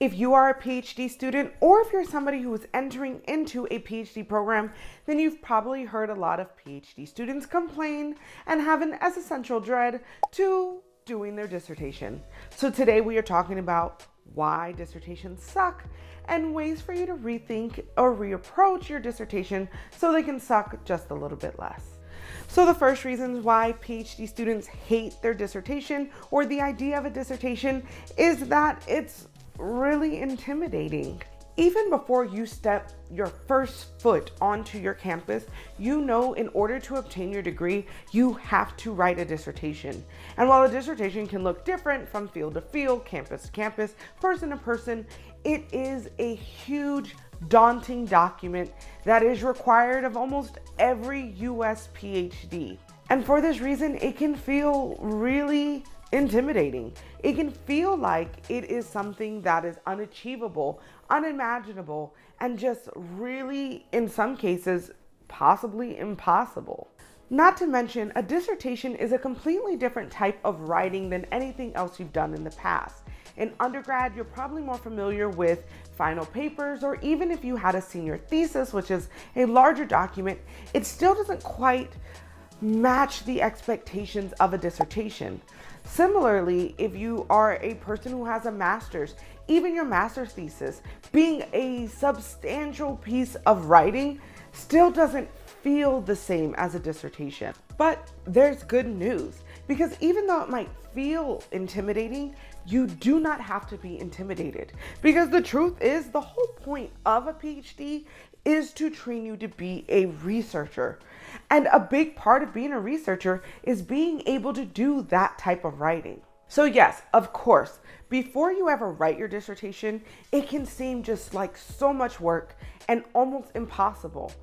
If you are a PhD student, or if you're somebody who is entering into a PhD program, then you've probably heard a lot of PhD students complain and have an existential dread to doing their dissertation. So today we are talking about why dissertations suck and ways for you to rethink or reapproach your dissertation so they can suck just a little bit less. So the first reasons why PhD students hate their dissertation or the idea of a dissertation is that it's really intimidating. Even before you step your first foot onto your campus, you know in order to obtain your degree, you have to write a dissertation. And while a dissertation can look different from field to field, campus to campus, person to person, it is a huge, daunting document that is required of almost every US PhD. And for this reason, it can feel really intimidating. It can feel like it is something that is unachievable, unimaginable, and just really, in some cases, possibly impossible. Not to mention, a dissertation is a completely different type of writing than anything else you've done in the past. In undergrad, you're probably more familiar with final papers, or even if you had a senior thesis, which is a larger document, it still doesn't quite match the expectations of a dissertation. Similarly, if you are a person who has a master's, even your master's thesis, being a substantial piece of writing, still doesn't feel the same as a dissertation. But there's good news, because even though it might feel intimidating, you do not have to be intimidated. Because the truth is, the whole point of a PhD is to train you to be a researcher. And a big part of being a researcher is being able to do that type of writing. So yes, of course, before you ever write your dissertation, it can seem just like so much work and almost impossible.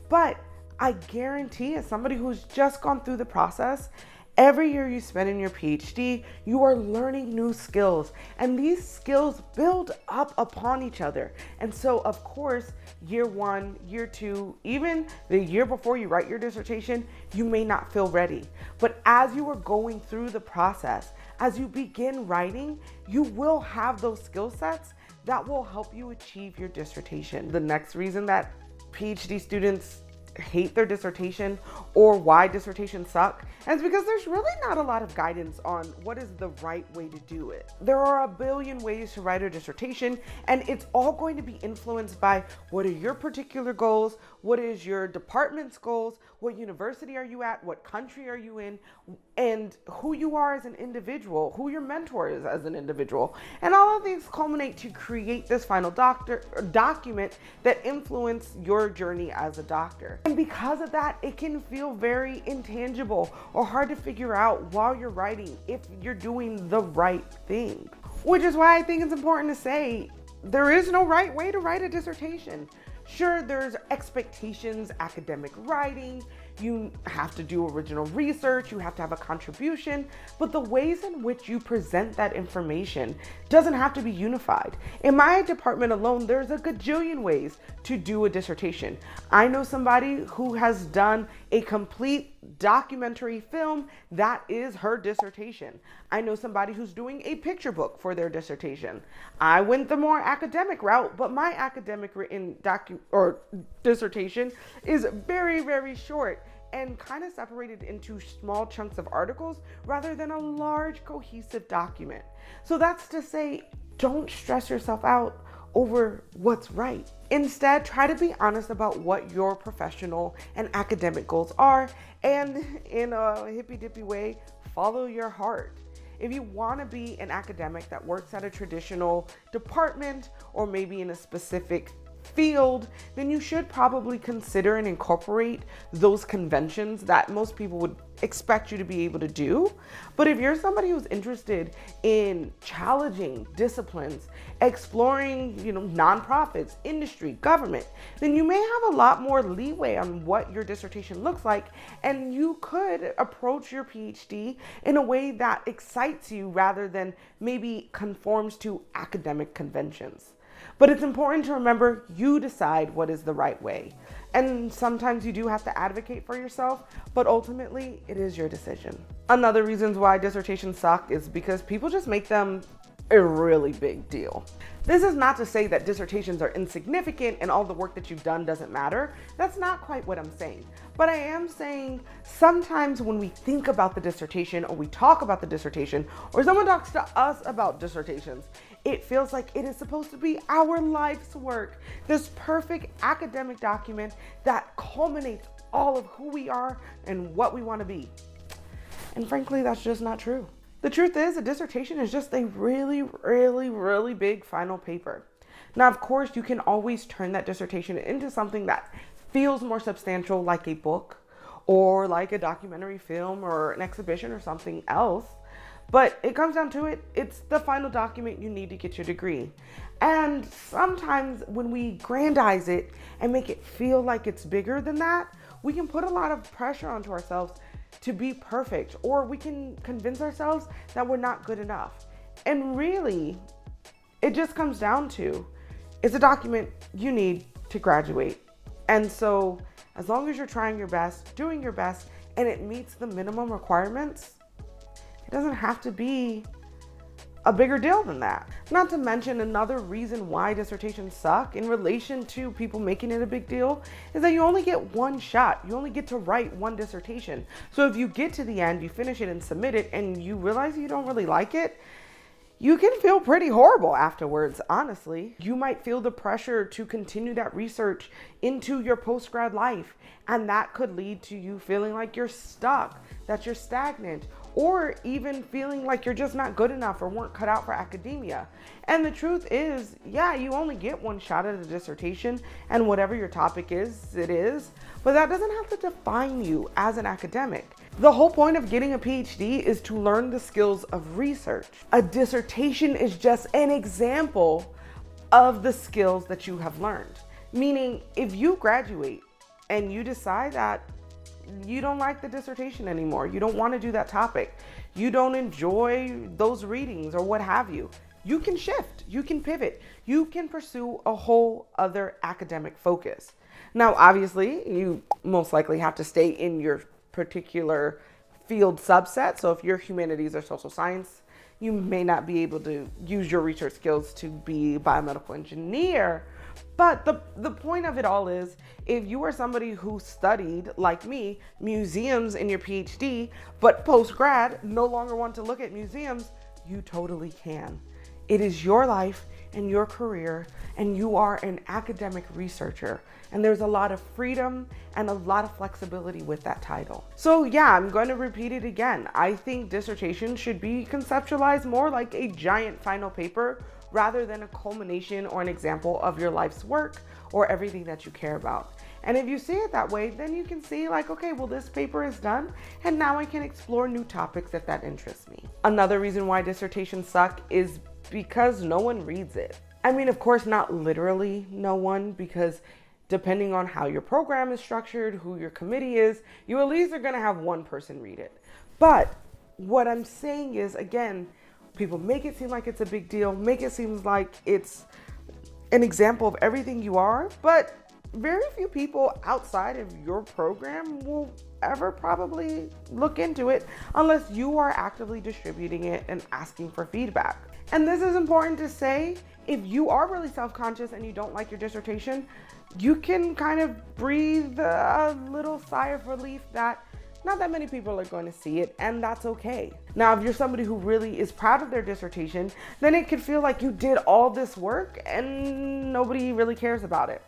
But I guarantee, as somebody who's just gone through the process, every year you spend in your PhD, you are learning new skills, and these skills build up upon each other. And so, of course, year one, year two, even the year before you write your dissertation, you may not feel ready. But as you are going through the process, as you begin writing, you will have those skill sets that will help you achieve your dissertation. The next reason that PhD students hate their dissertation or why dissertations suck, and it's because there's really not a lot of guidance on what is the right way to do it. There are a billion ways to write a dissertation, and it's all going to be influenced by what are your particular goals, what is your department's goals, what university are you at, what country are you in, and who you are as an individual, who your mentor is as an individual. And all of these culminate to create this final document that influence your journey as a doctor. And because of that, it can feel very intangible or hard to figure out while you're writing if you're doing the right thing. Which is why I think it's important to say there is no right way to write a dissertation. Sure, there's expectations, academic writing, you have to do original research, you have to have a contribution, but the ways in which you present that information doesn't have to be unified. In my department alone, there's a gajillion ways to do a dissertation. I know somebody who has done a complete documentary film that is her dissertation. I know somebody who's doing a picture book for their dissertation. I went the more academic route, but my academic written dissertation is very, very short and kind of separated into small chunks of articles rather than a large cohesive document. So that's to say, don't stress yourself out over what's right. Instead, try to be honest about what your professional and academic goals are, and in a hippy-dippy way, follow your heart. If you want to be an academic that works at a traditional department or maybe in a specific field, then you should probably consider and incorporate those conventions that most people would expect you to be able to do. But if you're somebody who's interested in challenging disciplines, exploring, nonprofits, industry, government, then you may have a lot more leeway on what your dissertation looks like, and you could approach your PhD in a way that excites you rather than maybe conforms to academic conventions. But it's important to remember you decide what is the right way. And sometimes you do have to advocate for yourself, but ultimately it is your decision. Another reason why dissertations suck is because people just make them a really big deal. This is not to say that dissertations are insignificant and all the work that you've done doesn't matter. That's not quite what I'm saying. But I am saying sometimes when we think about the dissertation, or we talk about the dissertation, or someone talks to us about dissertations, it feels like it is supposed to be our life's work, this perfect academic document that culminates all of who we are and what we want to be. And frankly, that's just not true. The truth is, a dissertation is just a really, really, really big final paper. Now, of course, you can always turn that dissertation into something that feels more substantial, like a book or like a documentary film or an exhibition or something else. But it comes down to it, it's the final document you need to get your degree. And sometimes when we grandize it and make it feel like it's bigger than that, we can put a lot of pressure onto ourselves to be perfect, or we can convince ourselves that we're not good enough. And really, it just comes down to, it's a document you need to graduate. And so as long as you're trying your best, doing your best, and it meets the minimum requirements, it doesn't have to be a bigger deal than that. Not to mention, another reason why dissertations suck in relation to people making it a big deal is that you only get one shot. You only get to write one dissertation. So if you get to the end, you finish it and submit it, and you realize you don't really like it, you can feel pretty horrible afterwards, honestly. You might feel the pressure to continue that research into your post-grad life, and that could lead to you feeling like you're stuck, that you're stagnant, or even feeling like you're just not good enough or weren't cut out for academia. And the truth is, yeah, you only get one shot at a dissertation, and whatever your topic is, it is, but that doesn't have to define you as an academic. The whole point of getting a PhD is to learn the skills of research. A dissertation is just an example of the skills that you have learned. Meaning, if you graduate and you decide that you don't like the dissertation anymore, you don't want to do that topic, you don't enjoy those readings or what have you, you can shift, you can pivot, you can pursue a whole other academic focus. Now, obviously, you most likely have to stay in your particular field subset. So if you're humanities or social science, you may not be able to use your research skills to be a biomedical engineer. But the point of it all is, if you are somebody who studied, like me, museums in your PhD, but post-grad no longer want to look at museums, you totally can. It is your life and your career, and you are an academic researcher. And there's a lot of freedom and a lot of flexibility with that title. So yeah, I'm going to repeat it again. I think dissertation should be conceptualized more like a giant final paper rather than a culmination or an example of your life's work or everything that you care about. And if you see it that way, then you can see like, okay, well, this paper is done, and now I can explore new topics if that interests me. Another reason why dissertations suck is because no one reads it. I mean, of course, not literally no one, because depending on how your program is structured, who your committee is, you at least are gonna have one person read it. But what I'm saying is, again, people make it seem like it's a big deal, make it seem like it's an example of everything you are, but very few people outside of your program will ever probably look into it unless you are actively distributing it and asking for feedback. And this is important to say, if you are really self-conscious and you don't like your dissertation, you can kind of breathe a little sigh of relief that not that many people are going to see it, and that's okay. Now, if you're somebody who really is proud of their dissertation, then it could feel like you did all this work and nobody really cares about it.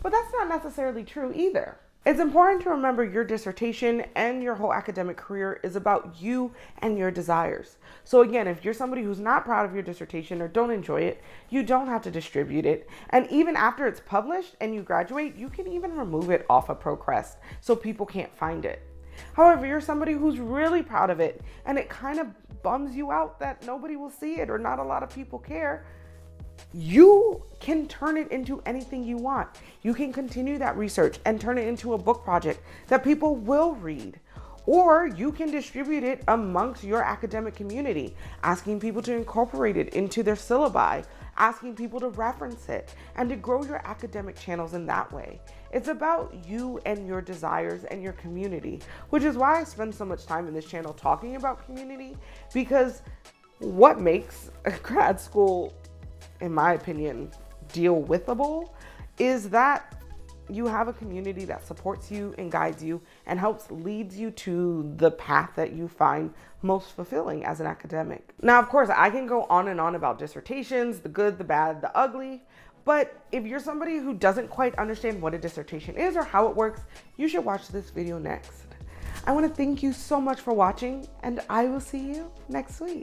But that's not necessarily true either. It's important to remember your dissertation and your whole academic career is about you and your desires. So again, if you're somebody who's not proud of your dissertation or don't enjoy it, you don't have to distribute it. And even after it's published and you graduate, you can even remove it off of ProQuest so people can't find it. However, you're somebody who's really proud of it and it kind of bums you out that nobody will see it or not a lot of people care, you can turn it into anything you want. You can continue that research and turn it into a book project that people will read. Or you can distribute it amongst your academic community, asking people to incorporate it into their syllabi, asking people to reference it, and to grow your academic channels in that way. It's about you and your desires and your community, which is why I spend so much time in this channel talking about community, because What makes a grad school, in my opinion, deal withable is that you have a community that supports you and guides you and helps leads you to the path that you find most fulfilling as an academic. Now, of course, I can go on and on about dissertations, the good, the bad, the ugly, but if you're somebody who doesn't quite understand what a dissertation is or how it works, you should watch this video next. I want to thank you so much for watching, and I will see you next week.